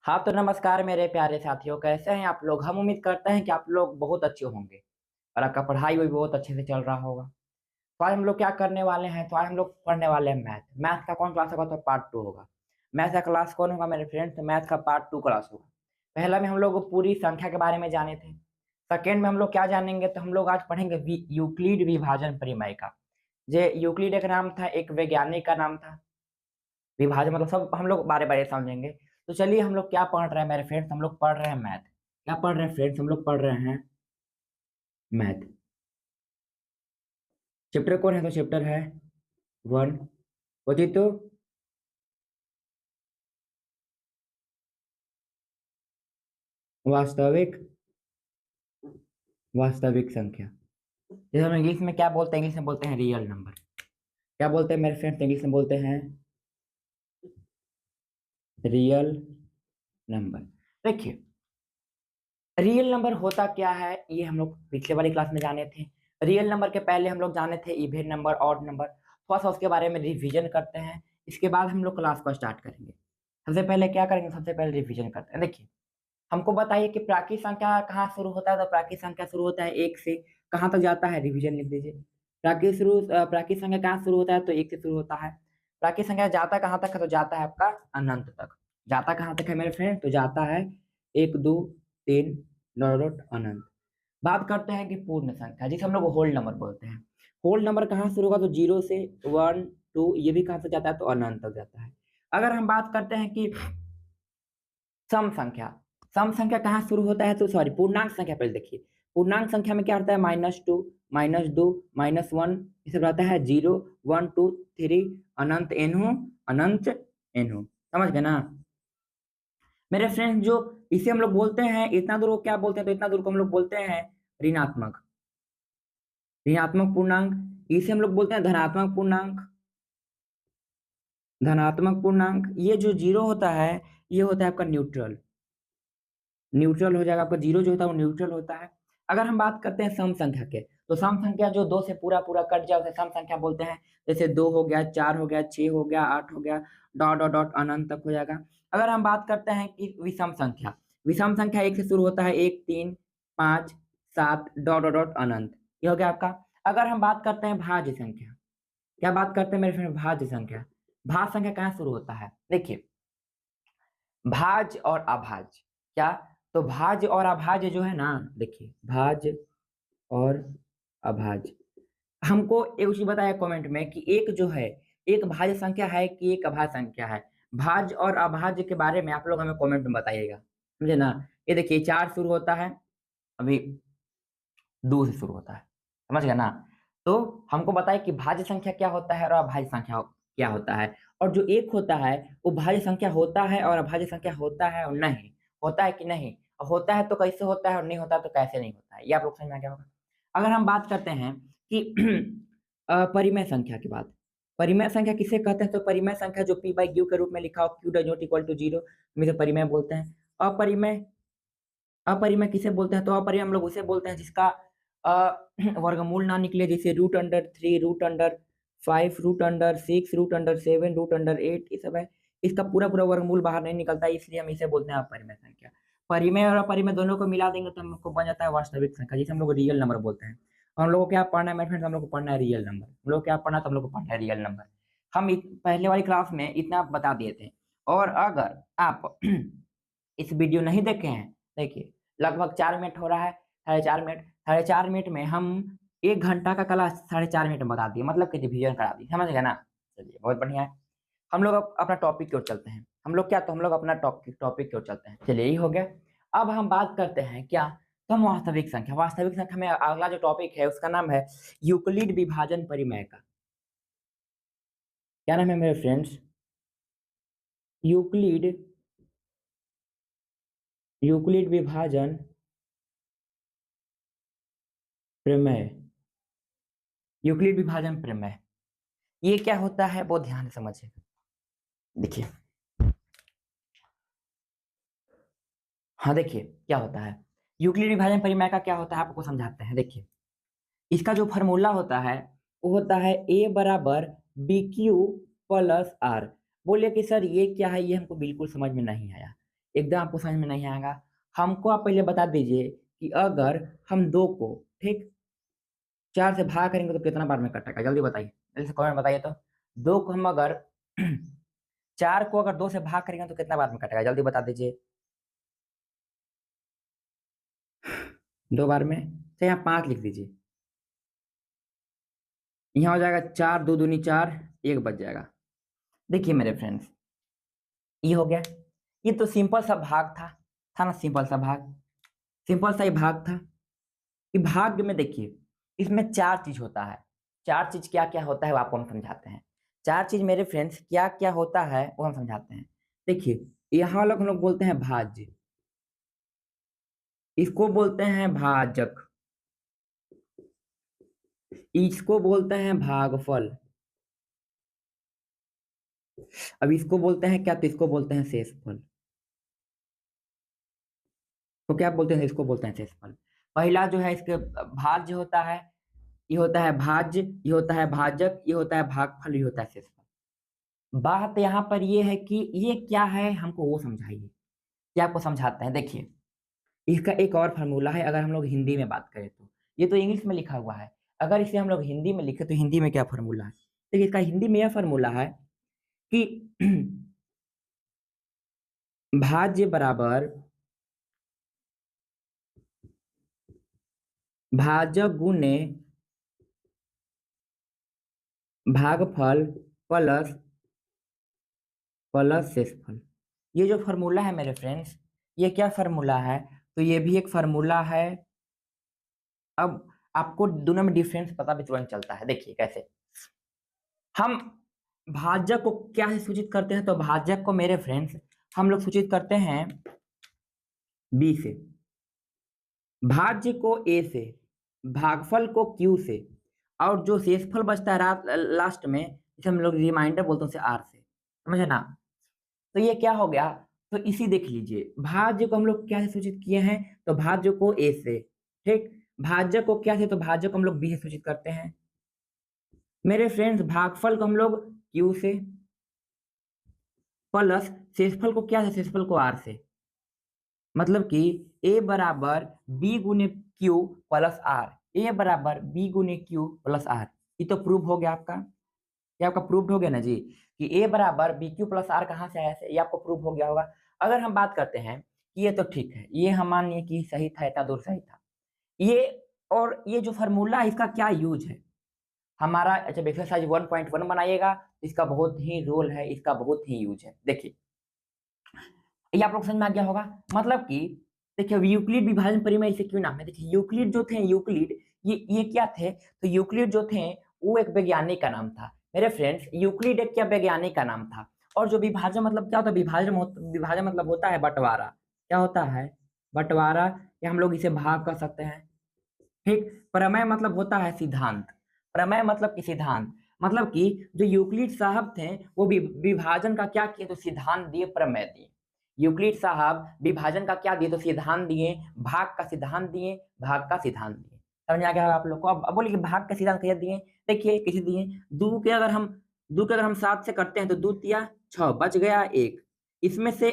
हाँ तो नमस्कार मेरे प्यारे साथियों, कैसे हैं आप लोग। हम उम्मीद करते हैं कि आप लोग बहुत अच्छे होंगे और आपका पढ़ाई भी बहुत अच्छे से चल रहा होगा। तो आज हम लोग क्या करने वाले हैं, तो आज हम लोग पढ़ने वाले हैं मैथ। मैथ का कौन क्लास होगा, तो पार्ट टू होगा। मैथ का क्लास कौन होगा मेरे फ्रेंड्स, तो मैथ का पार्ट टू क्लास होगा। पहला में हम लोग पूरी संख्या के बारे में जाने थे। सेकेंड में हम लोग क्या जानेंगे, तो हम लोग आज पढ़ेंगे यूक्लिड विभाजन परिमेय का। जे यूक्लिड एक नाम था, एक वैज्ञानिक का नाम था। विभाजन मतलब सब हम लोग बारे बारे समझेंगे। तो चलिए, हम लोग क्या पढ़ रहे हैं मेरे फ्रेंड्स, हम लोग पढ़ रहे हैं मैथ। क्या पढ़ रहे हैं फ्रेंड्स, हम लोग पढ़ रहे हैं मैथ। चैप्टर कौन है, तो चैप्टर है वन। होती तो वास्तविक वास्तविक संख्या। जैसे हम इंग्लिश में क्या बोलते हैं, इंग्लिश में बोलते हैं रियल नंबर। क्या बोलते हैं मेरे फ्रेंड्स, इंग्लिश में बोलते हैं रियल नंबर। देखिए, रियल नंबर होता क्या है, ये हम लोग पिछले वाली क्लास में जाने थे। रियल नंबर के पहले हम लोग जाने थे इवन नंबर, ऑड नंबर। थोड़ा सा उसके बारे में रिवीजन करते हैं, इसके बाद हम लोग क्लास को स्टार्ट करेंगे। सबसे पहले क्या करेंगे, सबसे पहले रिवीजन करते हैं। देखिए, हमको बताइए कि प्राकृत संख्या कहाँ शुरू होता है, तो प्राकृत संख्या शुरू होता है एक से। कहाँ तक जाता है, रिवीजन लिख दीजिए। प्राकृत संख्या कहाँ शुरू होता है, तो एक से शुरू होता है। प्राकृत संख्या जाता कहाँ तक है, तो जाता है आपका अनंत तक। जाता कहाँ तक है मेरे फ्रेंड, तो जाता है एक दो तीन डॉट अनंत। बात करते हैं कि पूर्ण संख्या, जिसे हम लोग होल नंबर बोलते हैं। होल नंबर कहाँ शुरू होगा, तो जीरो से, वन टू, ये भी कहाँ से जाता है, तो अनंत तक जाता है। अगर हम बात करते हैं कि सम संख्या, सम संख्या कहाँ शुरू होता है, तो सॉरी, पूर्णांक संख्या पहले देखिए। पूर्णांक संख्या में क्या होता है, -2, -2, -1, ये सब रहता है। 0, 1, 2, 3, अनंत एन हो, अनंत एन हो। समझ गए ना मेरे फ्रेंड्स। जो इसे हम लोग बोलते हैं, इतना दूर को क्या बोलते हैं, तो इतना दूर को हम लोग बोलते हैं ऋणात्मक। ऋणात्मक पूर्णांक, इसे हम लोग बोलते हैं धनात्मक पूर्णांक। धनात्मक पूर्णांक, ये जो जीरो होता है, ये होता है आपका न्यूट्रल। न्यूट्रल हो जाएगा आपका, जीरो जो होता है वो न्यूट्रल होता है। अगर हम बात करते हैं सम संख्या के, तो सम संख्या जो दो से पूरा पूरा कट जाए उसे सम संख्या बोलते हैं। जैसे दो हो गया, चार हो गया, छह हो गया, आठ हो गया, डॉट डॉट डॉट अनंत तक हो जाएगा। अगर हम बात करते हैं कि विषम संख्या, विषम संख्या एक से शुरू होता है, एक, तीन, पांच, सात, डॉट डॉट डॉट अनंत। ये हो गया आपका। अगर हम बात करते हैं भाज्य संख्या, क्या बात करते हैं मेरे फ्रेंड, भाज्य संख्या। भाज्य संख्या कहाँ शुरू होता है, देखिए, भाज्य और अभाज्य। क्या, तो भाज्य और अभाज्य जो है ना, देखिए, भाज्य और अभाज्य। हमको एक चीज बताया कमेंट में कि एक जो है, एक भाज्य संख्या है कि एक अभाज्य संख्या है। भाज्य और अभाज्य के बारे में आप लोग हमें कमेंट में बताइएगा, समझे ना। ये देखिए, चार शुरू होता है, अभी दो से शुरू होता है। समझ गया ना। तो हमको बताए कि भाज्य संख्या क्या होता है और अभाज्य संख्या क्या होता है। और जो एक होता है वो भाज्य संख्या होता है, और अभाज्य संख्या होता है और नहीं होता है कि नहीं, और होता है तो कैसे होता है, और नहीं होता तो कैसे नहीं होता है, ये आप लोग समझ में आ गया होगा। अगर हम बात करते हैं कि परिमेय संख्या की बात, परिमेय संख्या किसे कहते हैं, तो परिमेय संख्या जो p बाई क्यू के रूप में लिखा हो, Q does not equal to zero, हम इसे परिमेय बोलते हैं। अपरिमेय, अपरिमेय किसे बोलते हैं, तो अपरिमेय हम लोग उसे बोलते हैं जिसका वर्गमूल ना निकले, जैसे √3, √5, √6, √7, √8, ये सब है। इसका पूरा पूरा वर्गमूल बाहर नहीं निकलता, इसलिए हम इसे बोलते हैं अपरिमेय संख्या। परिमेय और अपरिमेय दोनों को मिला देंगे तो हमको बन जाता है वास्तविक संख्या, जिसे हम लोग रियल नंबर बोलते हैं। और हम लोग को क्या पढ़ना है मेरे फ्रेंड्स, हम लोग को पढ़ना है रियल नंबर। हम लोग क्या पढ़ना है, तो हम लोग को पढ़ना है रियल नंबर। पहले वाली क्लास में इतना बता दिए थे। और अगर आप इस वीडियो नहीं देखे हैं, देखिए, लगभग 4 मिनट हो रहा है, 4.5 मिनट, 4.5 मिनट में हम 1 घंटा का क्लास 4.5 मिनट में बता दिए, मतलब कि रिवीजन करा दी, समझ गए ना। चलिए, बहुत बढ़िया है। हम लोग अब अपना टॉपिक की ओर चलते हैं। हम लोग क्या, तो हम लोग अपना टॉपिक की ओर चलते हैं। चलिए, यही हो गया। अब हम बात करते हैं क्या, तो हम वास्तविक संख्या, वास्तविक संख्या में अगला जो टॉपिक है उसका नाम है यूक्लिड विभाजन परिमेय का। क्या नाम है मेरे फ्रेंड्स, यूक्लिड, यूक्लिड विभाजन प्रमेय। यूक्लिड विभाजन प्रमेय, ये क्या होता है, बहुत ध्यान से समझिए। देखिए, हाँ, देखिए क्या होता है। यूक्लिड विभाजन परिमेय का क्या होता है, आपको समझाते हैं। देखिए, इसका जो फॉर्मूला होता है वो होता है a बराबर बी क्यू प्लस आर। बोलिए कि सर ये क्या है, ये हमको बिल्कुल समझ में नहीं आया। एकदम आपको समझ में नहीं आएगा। हमको आप पहले बता दीजिए कि अगर हम 2 को ठीक 4 से भाग करेंगे तो कितना बार में कटेगा, जल्दी बताइए, जल्दी से कमेंट बताइए तो। 2 को हम अगर 4 को अगर 2 से भाग करेंगे तो कितना बार में कटेगा, जल्दी बता दीजिए। 2 बार में, तो यहाँ 5 लिख दीजिए। यहाँ हो जाएगा 4 2 दूनी 4, 1 बच जाएगा। देखिए मेरे फ्रेंड्स, ये हो गया। ये तो सिंपल सा भाग था ना, सिंपल सा भाग, सिंपल सा ही भाग था। कि भाग में देखिए, इसमें 4 चीज होता है। 4 चीज क्या क्या होता है वो आपको हम समझाते हैं। 4 चीज मेरे फ्रेंड्स क्या क्या होता है वो हम समझाते हैं। देखिए, यहाँ लोग हम लोग बोलते हैं भाज्य, इसको बोलते हैं भाजक, इसको बोलते हैं भागफल, अब इसको बोलते हैं क्या, तो इसको बोलते हैं शेषफल। तो क्या बोलते हैं, इसको बोलते हैं शेषफल। पहला जो है इसके भाज्य होता है, ये होता है भाज्य, ये होता है भाजक, ये होता है भागफल, ये होता है शेषफल। बात यहाँ पर ये है कि ये क्या है, हमको वो समझाइए। क्या आपको समझाते हैं, देखिए इसका एक और फार्मूला है। अगर हम लोग हिंदी में बात करें तो, ये तो इंग्लिश में लिखा हुआ है, अगर इसे हम लोग हिंदी में लिखे तो हिंदी में क्या फार्मूला है। देखिए इसका हिंदी में यह फार्मूला है कि भाज्य बराबर भाजक गुने भागफल प्लस प्लस शेषफल। ये जो फार्मूला है मेरे फ्रेंड्स, ये क्या फार्मूला है, तो ये भी एक फार्मूला है। अब आपको दोनों में डिफरेंस पता भी तुरंत चलता है। देखिए कैसे हम भाजक को क्या से सूचित करते हैं, तो भाजक को मेरे फ्रेंड्स हम लोग सूचित करते हैं बी से, भाज्य को ए से, भागफल को क्यू से, और जो शेषफल बचता है लास्ट में, इसे हम लोग रिमाइंडर बोलते हैं उसे आर से, समझे ना। तो ये क्या हो गया, तो इसी देख लीजिए, भाज्य को हम लोग क्या से सूचित किए हैं, तो भाज्य को ए से, ठीक, भाज्य को क्या से, तो भाज्य को हम लोग बी से सूचित करते हैं। मेरे फ्रेंड्स भागफल को हम लोग क्यू से, प्लस शेषफल को क्या से, शेषफल को आर से। मतलब कि ए बराबर बी गुने क्यू प्लस आर, ए बराबर बी गुने क्यू प्लस आर। ये तो प्रूव हो गया आपका, ये आपका प्रूव हो गया ना जी, कि ए बराबर बी क्यू प्लस आर कहाँ से आया, ये आपको प्रूव हो गया होगा। अगर हम बात करते हैं कि ये तो ठीक है, ये हम मान लिए कि सही था, इतना दूर सही था ये। और ये जो फार्मूला है इसका क्या यूज है हमारा, अच्छा एक्सरसाइज 1.1 बनाइएगा, इसका बहुत ही रोल है, इसका बहुत ही यूज है। देखिए ये आप लोग समझ में आ गया होगा। मतलब कि देखिए यूक्लिड विभाजन परिमेय इसे क्यों नाम है, देखिए यूक्लिड जो थे, यूक्लिड ये क्या थे, तो यूक्लिड जो थे वो एक वैज्ञानिक का नाम था मेरे फ्रेंड्स। यूक्लिड एक क्या वैज्ञानिक का नाम था। और जो विभाजन मतलब क्या होता है, विभाजन मतलब होता है बंटवारा। क्या होता है, बंटवारा, या हम लोग इसे भाग कर सकते हैं, ठीक। प्रमेय मतलब होता है सिद्धांत, प्रमेय मतलब कि सिद्धांत, मतलब कि जो यूक्लिड साहब थे वो विभाजन का क्या किए, तो सिद्धांत दिए, प्रमेय दिए। यूक्लिड साहब विभाजन का क्या दिए, तो सिद्धांत दिए, भाग का सिद्धांत दिए, भाग का सिद्धांत दिए। समझ आ गया आप लोग को। अब बोलिए कि भाग का सिद्धांत कैसे दिए, देखिए कैसे दिए। दो के अगर हम 7 से करते हैं तो 2 तिया 6, बच गया 1। इसमें से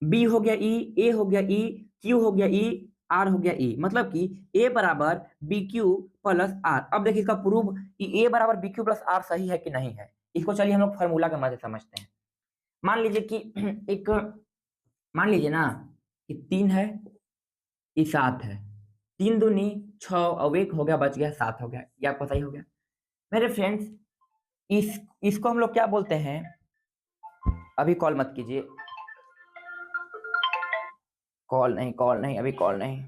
बी हो गया ई, ए हो गया ई, क्यू हो गया ई, आर हो गया ई। मतलब कि ए बराबर बी क्यू प्लस आर। अब देखिए इसका प्रूफ कि ए बराबर बी क्यू प्लस आर सही है कि नहीं है, इसको चलिए हम लोग फॉर्मूला के मदद से समझते हैं। मान लीजिए कि एक, मान लीजिए ना कि 3 है, ये 7 है, 3 दूनी 6, और 1 हो गया, बच गया 7 हो गया, ये आपको सही हो गया। मेरे फ्रेंड्स इसको हम लोग क्या बोलते हैं, अभी कॉल मत कीजिए, कॉल नहीं अभी कॉल नहीं।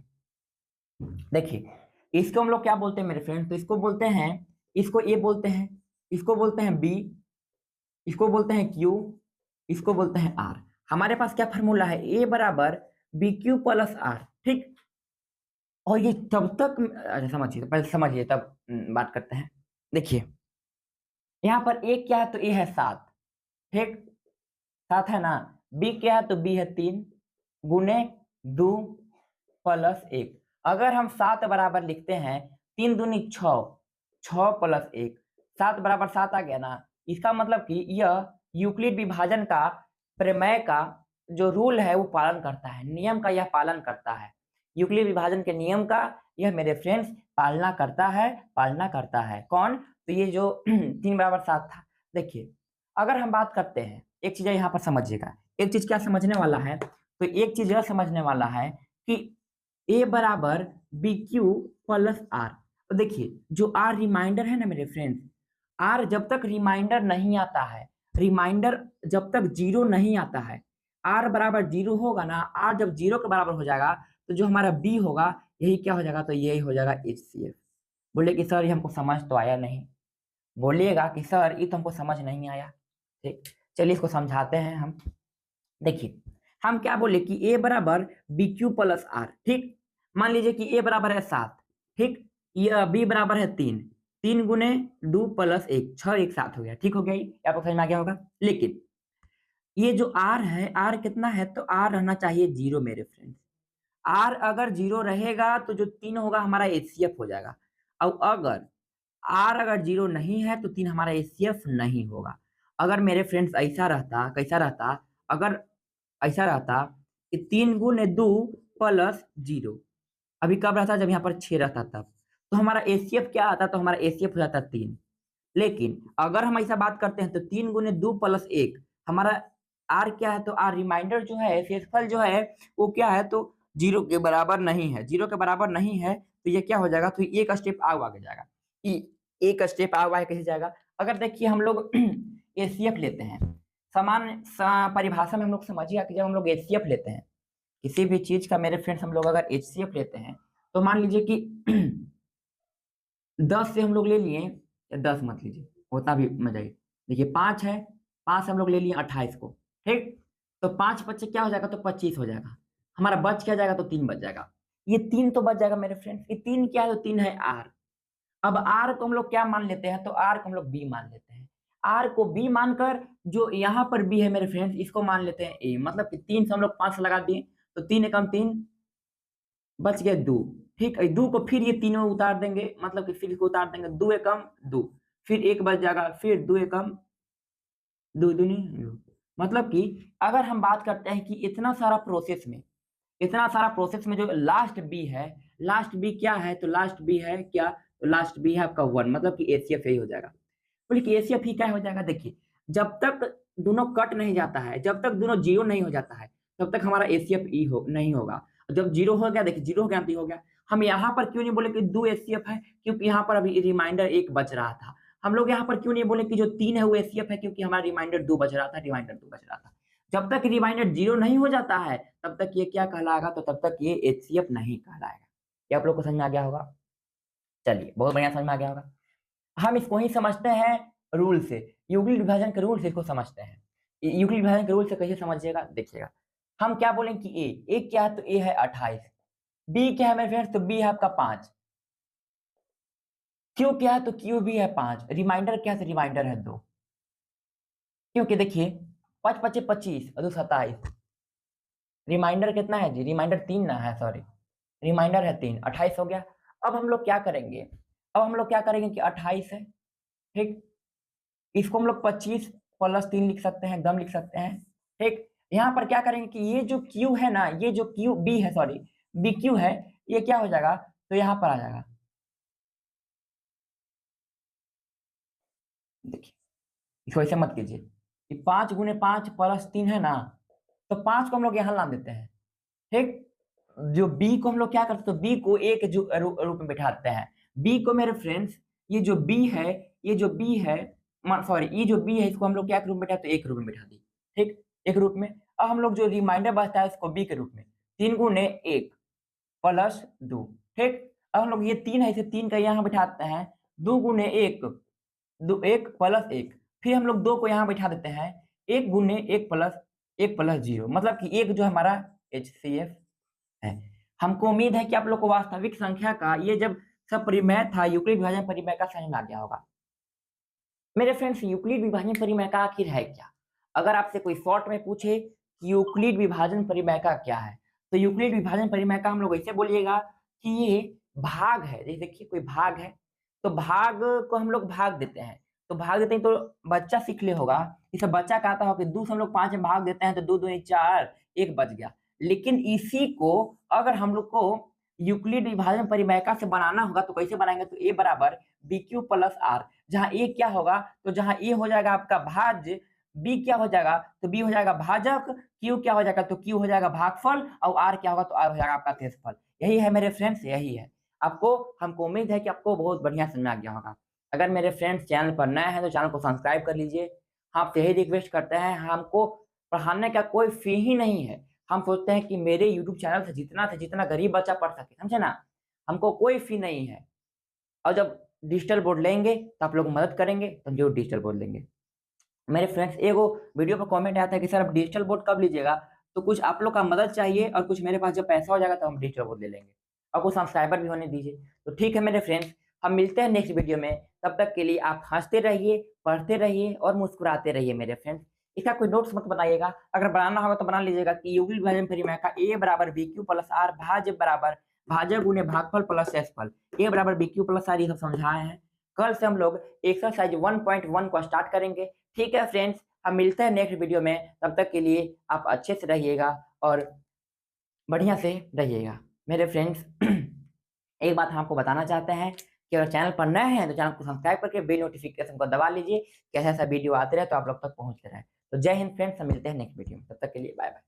देखिए इसको हम लोग क्या बोलते हैं मेरे फ्रेंड्स, तो इसको बोलते हैं, इसको ए बोलते हैं, इसको बोलते हैं बी, इसको बोलते हैं क्यू, इसको बोलते हैं आर। हमारे पास क्या फार्मूला है, ए बराबर बी क्यू प्लस आर, ठीक। और ये तब तक, अच्छा समझिए, तो पहले समझिए तब बात करते हैं। देखिए यहाँ पर ए क्या है, तो ए है 7, ठीक, 7 है ना। बी क्या है, तो बी है 3 गुने 2 प्लस 1। अगर हम 7 बराबर लिखते हैं, 3 दूनी 6, 6 प्लस 1, 7 बराबर 7 आ गया ना। इसका मतलब कि यह यूक्लिड विभाजन का प्रमेय का जो रूल है वो पालन करता है, नियम का यह पालन करता है, यूक्लिड विभाजन के नियम का यह मेरे फ्रेंड्स पालना करता है। कौन? तो ये जो 3 बराबर 7 था। देखिए अगर हम बात करते हैं, एक चीज यहाँ पर समझिएगा, एक चीज क्या समझने वाला है, तो एक चीज यह समझने वाला है कि ए बराबर बी क्यू प्लस आर। तो देखिए जो आर रिमाइंडर है ना मेरे फ्रेंड्स, आर जब तक रिमाइंडर नहीं आता है, रिमाइंडर जब तक जीरो नहीं आता है, आर बराबर जीरो होगा ना, आर जब जीरो के बराबर हो जाएगा तो जो हमारा बी होगा यही क्या हो जाएगा, तो यही हो जाएगा HCF। बोले कि सर ये हमको समझ तो आया नहीं, बोलिएगा कि सर ये तो हमको समझ नहीं आया। ठीक, चलिए इसको समझाते हैं हम। देखिए हम क्या बोले कि ए बराबर बी क्यू प्लस आर। ठीक, मान लीजिए कि ए बराबर है 7, ठीक, ये बी बराबर है 3, 3 × 2 + 1 6 1 7 हो गया। ठीक हो गया, ये आपको समझ में आ गया होगा। लेकिन ये जो आर है, आर कितना है, तो आर रहना चाहिए जीरो मेरे फ्रेंड्स। आर अगर जीरो रहेगा तो जो 3 होगा हमारा HCF हो जाएगा, और अगर आर अगर जीरो नहीं है तो 3 हमारा HCF नहीं होगा। अगर मेरे फ्रेंड्स ऐसा रहता, कैसा रहता, अगर ऐसा रहता कि 3 × 2 + 0, अभी कब रहता, जब यहाँ पर 6 रहता तब, तो हमारा HCF क्या आता, तो हमारा HCF हो जाता 3। लेकिन अगर हम ऐसा बात करते हैं तो 3 × 2 + 1 हमारा आर क्या है, तो आर रिमाइंडर जो है, शेषफल जो है वो क्या है, तो जीरो के बराबर नहीं है, जीरो के बराबर नहीं है, तो ये क्या हो जाएगा, तो एक स्टेप आगे जाएगा। एक स्टेप आगे कैसे जाएगा, अगर देखिए हम लोग HCF लेते हैं, सामान्य परिभाषा में हम लोग समझिए कि जब हम लोग HCF लेते हैं किसी भी चीज का मेरे फ्रेंड्स, हम लोग अगर HCF लेते हैं तो मान लीजिए कि 10 से हम लोग ले लिए, या 10 मत लीजिए, उतना भी मजा ही। देखिए 5 है, 5 हम लोग ले लिए 28 को। ठीक, तो 5 बच्चे क्या हो जाएगा, तो 25 हो जाएगा, हमारा बच क्या जाएगा, तो 3 बच जाएगा। ये 3 तो बच जाएगा मेरे फ्रेंड्स, ये 3 क्या है, तो 3 है आर। अब आर को हम लोग क्या मान लेते हैं, तो आर को हम लोग बी मान लेते हैं। आर को बी मानकर जो यहाँ पर बी है मेरे फ्रेंड्स, इसको मान लेते हैं ए, मतलब कि 3 से हम लोग 5 लगा दिए, तो 3 एकम 3, बच गए 2। ठीक है, 2 को फिर ये तीनों उतार देंगे, मतलब कि फिर इसको उतार देंगे, 2 एकम 2, फिर 1 बच जाएगा, फिर 2 एकम 2 दूनी 2। मतलब कि अगर हम बात करते हैं कि इतना सारा प्रोसेस में जो लास्ट बी है, लास्ट बी क्या है, तो लास्ट बी है क्या, तो लास्ट बी है आपका 1, मतलब कि HCF यही हो जाएगा। बोले कि HCF ही क्या हो जाएगा, देखिए जब तक दोनों कट नहीं जाता है, जब तक दोनों जीरो नहीं हो जाता है, तब तक हमारा HCF नहीं होगा। जब जीरो हो गया, देखिए जीरो हो गया तो हो गया। हम यहाँ पर क्यों नहीं बोले कि 2 HCF है, क्योंकि यहाँ पर अभी रिमाइंडर 1 बच रहा था। हम लोग यहाँ पर क्यों नहीं बोले कि जो 3 है वो HCF है, क्योंकि हमारा रिमाइंडर 2 बच रहा था, रिमाइंडर 2 बच रहा था। जब तक रिमाइंडर जीरो नहीं हो जाता है तब तक ये क्या कहलाएगा, तो तब तक ये HCF नहीं कहलाएगा। ये आप लोग को समझ में आ गया होगा। चलिए बहुत बढ़िया समझ में आ गया होगा। हम इसको ही समझते हैं रूल से, यूक्लिड विभाजन के रूल से इसको समझते हैं। यूक्लिड विभाजन के रूल से कैसे समझिएगा, देखिएगा हम क्या बोलेंगे कि ए क्या है, तो ए है 28, बी क्या है मेरे फ्रेंड्स, तो बी है आपका 5, क्यू क्या है, तो क्यू भी है 5, रिमाइंडर क्या है, तो रिमाइंडर है 2। क्योंकि देखिए 5 × 5 = 25 और 2 27, रिमाइंडर कितना है जी, रिमाइंडर 3 ना है, सॉरी रिमाइंडर है 3, 28 हो गया। अब हम लोग क्या करेंगे, अब हम लोग क्या करेंगे कि 28 है, ठीक, इसको हम लोग 25 + 3 लिख सकते हैं, गम लिख सकते हैं। ठीक, यहाँ पर क्या करेंगे कि ये जो क्यू है ना, ये जो क्यू बी है, सॉरी बी क्यू है, ये क्या हो जाएगा, तो यहाँ पर आ जाएगा। देखिए इसको ऐसे मत कीजिए कि 5 × 5 + 3 है ना, तो 5 को हम लोग यहाँ ला देते हैं। ठीक, जो बी को हम लोग क्या करते हैं, तो बी को एक जो रूप में बिठाते हैं। बी को मेरे फ्रेंड्स, ये जो बी है, ये जो बी है, सॉरी ये जो बी है, इसको हम लोग क्या रूप में बिठाते, तो एक रूप में बिठा दी। ठीक, एक रूप में। अब हम लोग जो रिमाइंडर बचता है इसको बी के रूप में, 3 × 1 + 2। ठीक, अब हम लोग ये 3 है, इसे 3 का यहाँ बिठाते हैं, 2 × 1 2 1 + 1, फिर हम लोग 2 को यहाँ बैठा देते हैं, 1 × 1 + 1 + 0, मतलब कि एक जो हमारा HCF है। हमको उम्मीद है कि आप लोग को वास्तविक संख्या का ये जब सब परिमेय था, यूक्लिड विभाजन परिमेय का समझ में आ गया होगा। मेरे फ्रेंड्स यूक्लिड विभाजन परिमेय का आखिर है क्या, अगर आपसे कोई शॉर्ट में पूछे कि यूक्लिड विभाजन परिमेय का क्या है, तो यूक्लिड विभाजन परिमेय का हम लोग ऐसे बोलिएगा कि ये भाग है। जैसे देखिए कोई भाग है, तो भाग को हम लोग भाग देते हैं, तो भाग देते हैं तो बच्चा सीख ले होगा। इसे बच्चा कहता हो कि 2 से हम लोग 5 में भाग देते हैं तो 2 दूनी 4, 1 बच गया। लेकिन इसी को अगर हम लोग को यूक्लिड विभाजन परिमेयका से बनाना होगा तो कैसे बनाएंगे, तो a बराबर बी क्यू प्लस आर, जहां a क्या होगा, तो जहां a हो जाएगा आपका भाज्य, b क्या हो जाएगा, तो b हो जाएगा भाजक, q क्या हो जाएगा, तो q हो जाएगा भागफल, और r क्या होगा, तो r हो जाएगा आपका क्षेत्रफल। यही है मेरे फ्रेंड्स, यही है। आपको, हमको उम्मीद है कि आपको बहुत बढ़िया समझ में आ गया होगा। अगर मेरे फ्रेंड्स चैनल पर नए हैं तो चैनल को सब्सक्राइब कर लीजिए। हम आपसे यही रिक्वेस्ट करते हैं, हमको पढ़ाने का कोई फी ही नहीं है। हम सोचते हैं कि मेरे यूट्यूब चैनल से जितना गरीब बच्चा पढ़ सके, समझे ना, हमको कोई फी नहीं है। और जब डिजिटल बोर्ड लेंगे तो आप लोग मदद करेंगे तो हम जरूर डिजिटल बोर्ड लेंगे। मेरे फ्रेंड्स, एगो वीडियो पर कमेंट आता है कि सर आप डिजिटल बोर्ड कब लीजिएगा, तो कुछ आप लोग का मदद चाहिए और कुछ मेरे पास जब पैसा हो जाएगा तो हम डिजिटल बोर्ड ले लेंगे। और कुछ सब्सक्राइबर भी होने दीजिए। तो ठीक है मेरे फ्रेंड्स, हम मिलते हैं नेक्स्ट वीडियो में। तब तक के लिए आप हंसते रहिए, पढ़ते रहिए और मुस्कुराते रहिए मेरे फ्रेंड्स। इसका कोई नोट्स मत बनाइएगा, अगर बनाना होगा तो बना लीजिएगा कि यूक्लिड विभाजन परिमेय ए बराबर बी क्यू प्लस आर भाज्य बराबर भाजक गुने भागफल प्लस शेषफल, ए बराबर बी क्यू प्लस आर, ये सब समझाए हैं। कल से हम लोग एक्सरसाइज 1.1 को स्टार्ट करेंगे। ठीक है फ्रेंड्स, हम मिलते हैं नेक्स्ट वीडियो में। तब तक के लिए आप अच्छे से रहिएगा और बढ़िया से रहिएगा मेरे फ्रेंड्स। एक बात हम आपको बताना चाहते हैं कि अगर चैनल पर नए हैं तो चैनल को सब्सक्राइब करके बेल नोटिफिकेशन को दबा लीजिए, कैसा ऐसा वीडियो आते रहे तो आप लोग तक पहुंचते रहे। तो जय हिंद फ्रेंड्स, हम मिलते हैं नेक्स्ट वीडियो में, तब तक के लिए बाय बाय।